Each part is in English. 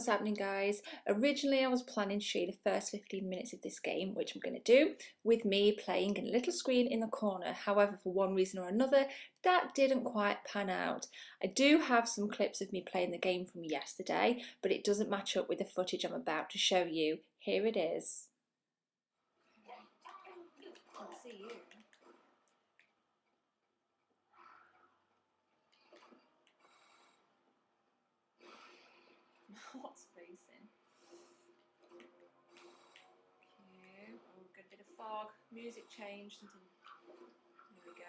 What's happening, guys? Originally I was planning to show you the first 15 minutes of this game, which I'm going to do with me playing in a little screen in the corner. However, for one reason or another, that didn't quite pan out. I do have some clips of me playing the game from yesterday, but it doesn't match up with the footage I'm about to show you. Here it is. I'll see you. What's racing? Okay, oh, got a bit of fog. Music changed. Here we go.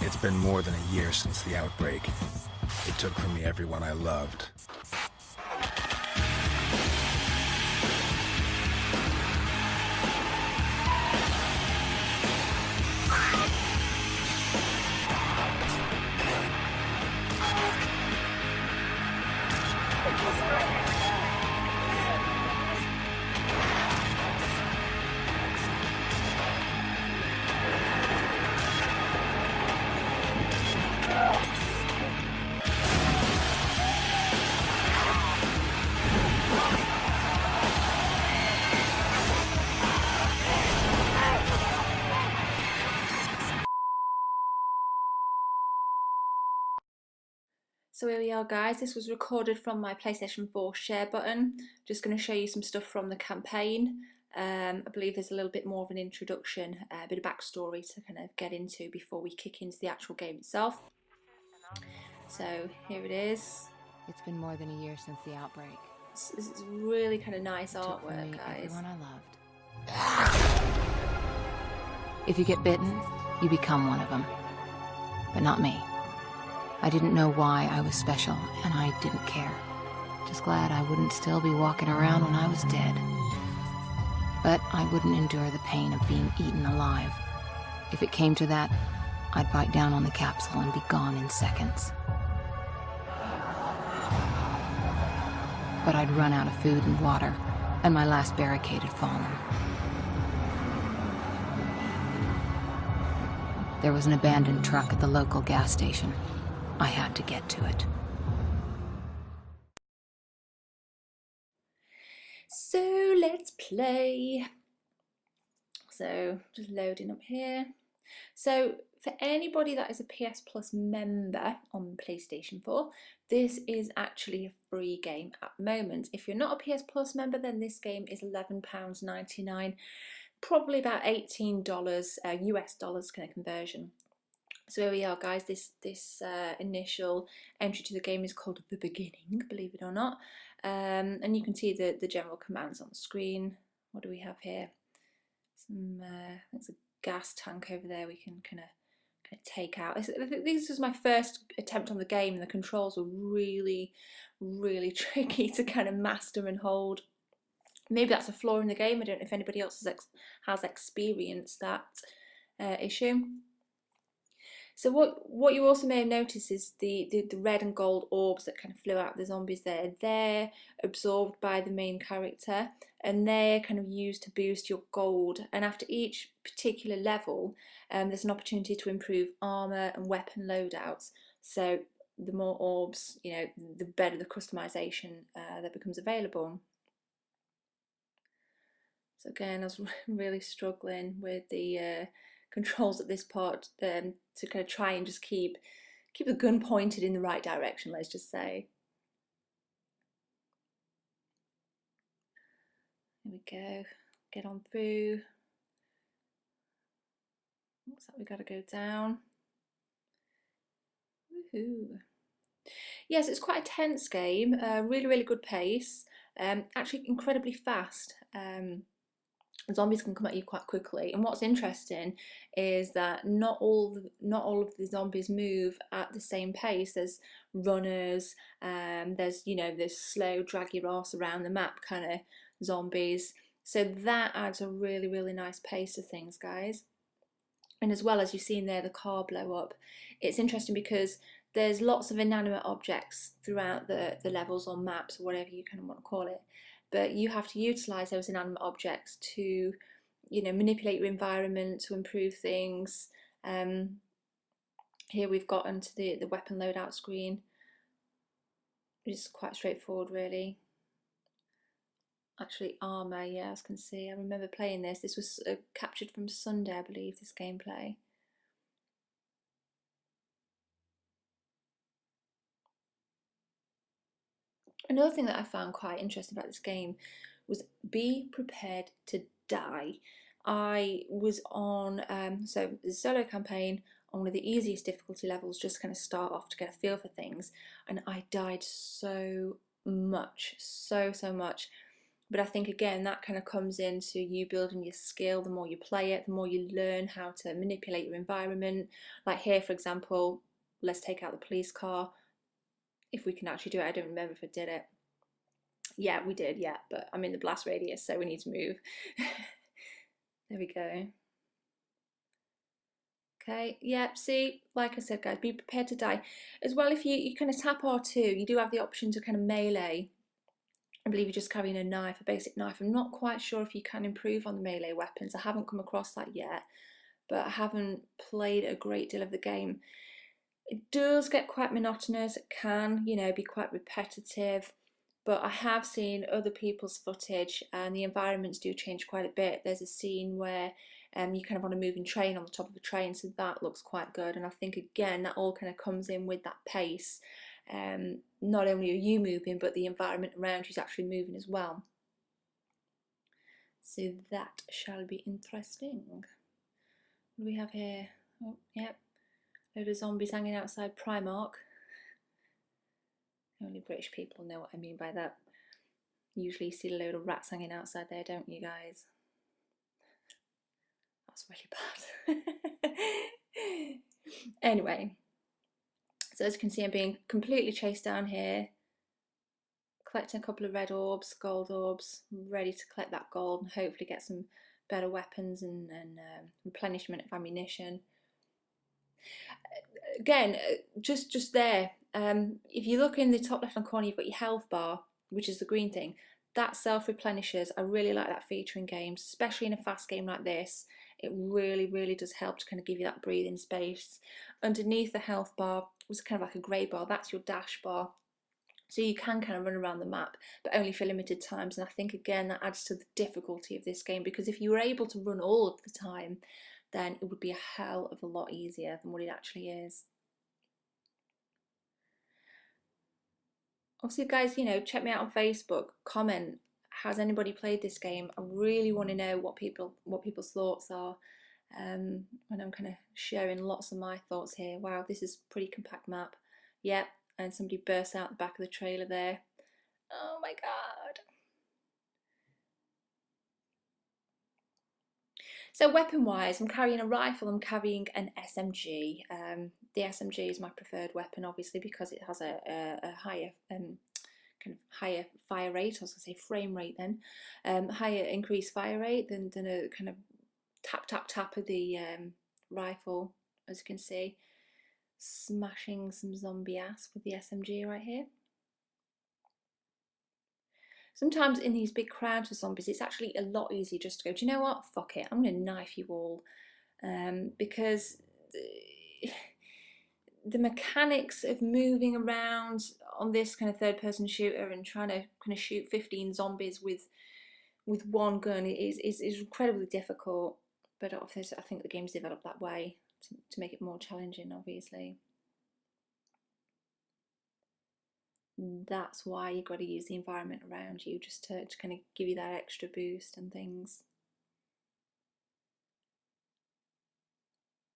It's been more than a year since the outbreak. It took from me everyone I loved. So here we are, guys. This was recorded from my PlayStation 4 share button. Just going to show you some stuff from the campaign. I believe there's a little bit more of an introduction, a bit of backstory to kind of get into before we kick into the actual game itself. So here it is. It's been more than a year since the outbreak. This is really kind of nice Took from artwork, me guys. everyone I loved. If you get bitten, you become one of them. But not me. I didn't know why I was special, and I didn't care. Just glad I wouldn't still be walking around when I was dead. But I wouldn't endure the pain of being eaten alive. If it came to that, I'd bite down on the capsule and be gone in seconds. But I'd run out of food and water, and my last barricade had fallen. There was an abandoned truck at the local gas station. I had to get to it. So let's play. So just loading up here. So for anybody that is a PS Plus member on PlayStation 4, this is actually a free game at the moment. If you're not a PS Plus member, then this game is £11.99, probably about $18 US dollars kind of conversion. So here we are, guys. This initial entry to the game is called The Beginning, believe it or not. And you can see the general commands on the screen. What do we have here? There's a gas tank over there we can kind of take out. I think this was my first attempt on the game, and the controls were really, really tricky to kind of master and hold. Maybe that's a flaw in the game. I don't know if anybody else has experienced that issue. So what you also may have noticed is the red and gold orbs that kind of flew out of the zombies there. They're absorbed by the main character, and they're kind of used to boost your gold. And after each particular level, there's an opportunity to improve armor and weapon loadouts. So the more orbs, you know, the better the customization that becomes available. So again, I was really struggling with the controls at this part to kind of try and just keep the gun pointed in the right direction, let's just say. Here we go, get on through. What's that, we gotta go down. Woohoo. Yes, it's quite a tense game, really, really good pace, actually incredibly fast. Zombies can come at you quite quickly, and what's interesting is that not all of the zombies move at the same pace. There's runners, there's slow, drag your arse around the map kind of zombies. So that adds a really, really nice pace to things, guys. And as well, as you've seen there, the car blow up. It's interesting because there's lots of inanimate objects throughout the levels or maps, or whatever you kind of want to call it. But you have to utilise those inanimate objects to you know, manipulate your environment to improve things. Here we've got onto the weapon loadout screen, which is quite straightforward really. Actually, armour, yeah, as you can see, I remember playing this. This was captured from Sunday, I believe, this gameplay. Another thing that I found quite interesting about this game was be prepared to die. I was on, so the solo campaign on one of the easiest difficulty levels, just kind of start off to get a feel for things, and I died so much, so much. But I think again that kind of comes into you building your skill. The more you play it, the more you learn how to manipulate your environment. Like here, for example, let's take out the police car. If we can actually do it, I don't remember if I did it. Yeah, we did, yeah, but I'm in the blast radius, so we need to move. There we go. Okay, yeah, see, like I said, guys, be prepared to die. As well, if you kind of tap R2, you do have the option to kind of melee. I believe you're just carrying a knife, a basic knife. I'm not quite sure if you can improve on the melee weapons. I haven't come across that yet, but I haven't played a great deal of the game. It does get quite monotonous. It can, you know, be quite repetitive, but I have seen other people's footage and the environments do change quite a bit. There's a scene where you kind of on a moving train on the top of a train, so that looks quite good. And I think again that all kind of comes in with that pace. Not only are you moving, but the environment around you is actually moving as well. So that shall be interesting. What do we have here? Oh, yep. Load of zombies hanging outside Primark. Only British people know what I mean by that. Usually you see a load of rats hanging outside there, don't you guys? That's really bad. Anyway, so as you can see, I'm being completely chased down here, collecting a couple of red orbs, gold orbs, ready to collect that gold and hopefully get some better weapons and replenishment of ammunition. Again, just there, if you look in the top left hand corner, you've got your health bar, which is the green thing. That self-replenishes. I really like that feature in games, especially in a fast game like this. It really does help to kind of give you that breathing space. Underneath the health bar was kind of like a grey bar. That's your dash bar. So you can kind of run around the map, but only for limited times. And I think, again, that adds to the difficulty of this game, because if you were able to run all of the time, then it would be a hell of a lot easier than what it actually is. Also, guys, you know, check me out on Facebook, comment, has anybody played this game? I really want to know what people's thoughts are. And I'm kind of sharing lots of my thoughts here. Wow, this is a pretty compact map. Yep, and somebody burst out the back of the trailer there. Oh my god. So weapon-wise, I'm carrying a rifle, I'm carrying an SMG. The SMG is my preferred weapon, obviously, because it has a higher kind of higher fire rate. I was going to say frame rate then. Higher increased fire rate than a kind of tap of the rifle, as you can see. Smashing some zombie ass with the SMG right here. Sometimes in these big crowds of zombies, it's actually a lot easier just to go, do you know what? Fuck it, I'm going to knife you all. Because the mechanics of moving around on this kind of third-person shooter and trying to kind of shoot 15 zombies with one gun is incredibly difficult. But obviously, I think the game's developed that way to make it more challenging, obviously. That's why you've got to use the environment around you, just to kind of give you that extra boost and things.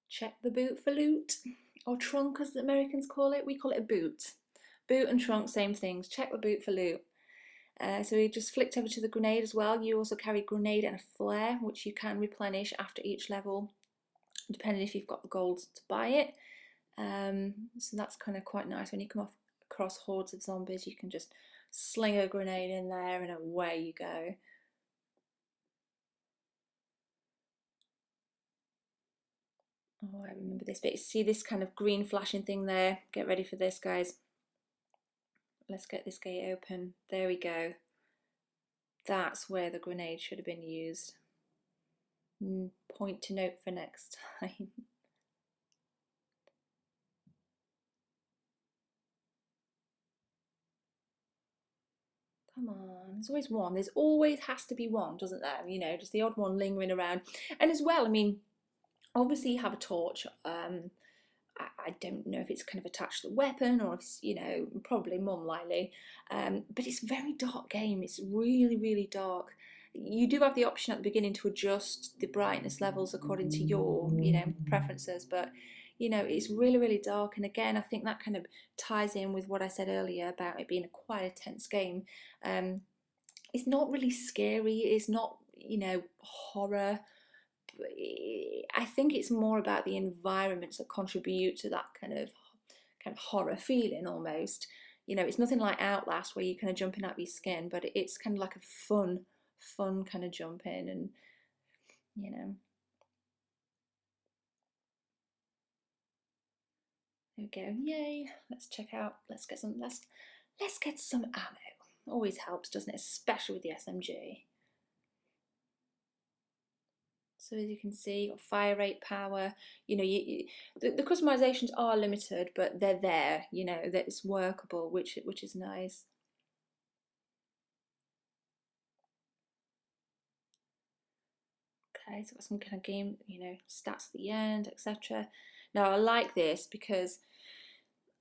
Check the boot for loot, or trunk as the Americans call it. We call it a boot. Boot and trunk, same things. Check the boot for loot. So we just flicked over to the grenade as well. You also carry a grenade and a flare, which you can replenish after each level, depending if you've got the gold to buy it. So that's kind of quite nice. When you come across hordes of zombies, you can just sling a grenade in there and away you go. Oh, I remember this bit. See this kind of green flashing thing there? Get ready for this, guys. Let's get this gate open. There we go. That's where the grenade should have been used. point to note for next time. Come on, there's always one. There's always has to be one, doesn't there? You know, just the odd one lingering around. And as well, I mean, obviously you have a torch. I don't know if it's kind of attached to the weapon or if it's, you know, probably more than likely. But it's a very dark game. It's really, really dark. You do have the option at the beginning to adjust the brightness levels according to your, you know, preferences, but you know, it's really, really dark. And again, I think that kind of ties in with what I said earlier about it being a quite a tense game. It's not really scary. It's not, you know, horror. I think it's more about the environments that contribute to that kind of horror feeling almost. You know, it's nothing like Outlast where you're kind of jumping out of your skin, but it's kind of like a fun kind of jumping, and you know. There we go. Yay! Let's check out. Let's get some. Let's get some ammo. Always helps, doesn't it? Especially with the SMG. So as you can see, got fire rate, power. You know, the customizations are limited, but they're there. You know, that it's workable, which is nice. Okay, so I've got some kind of game, you know, stats at the end, etc. Now I like this because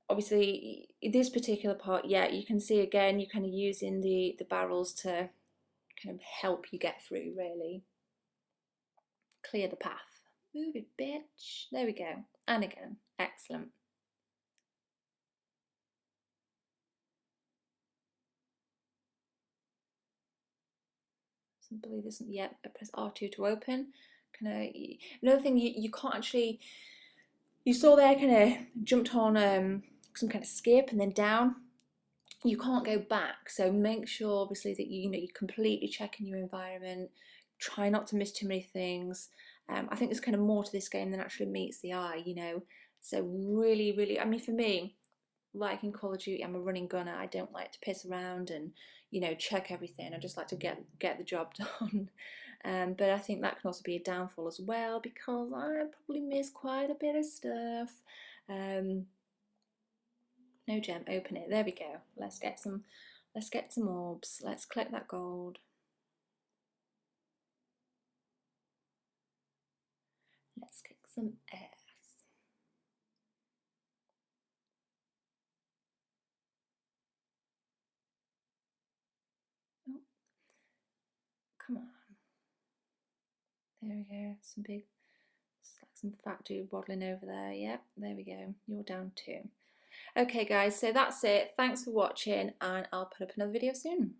obviously this particular part, yeah, you can see again, you're kind of using the barrels to kind of help you get through, really. Clear the path. Move it, bitch. There we go. And again. Excellent. I believe this. Yep. I press R2 to open. Kind of. Another thing, you can't actually. You saw there, kind of jumped on some kind of skip and then down. You can't go back, so make sure obviously that you know you're completely checking your environment. Try not to miss too many things. I think there's kind of more to this game than actually meets the eye, you know. So really, really, I mean, for me, like in Call of Duty, I'm a running gunner. I don't like to piss around and, you know, check everything. I just like to get the job done. But I think that can also be a downfall as well because I probably miss quite a bit of stuff. No gem, open it. There we go. Let's get some orbs. Let's collect that gold. Let's kick some ass. Oh, come on. There we go. Some big, like some fat dude waddling over there. Yep, there we go. You're down too. Okay guys, so that's it. Thanks for watching and I'll put up another video soon.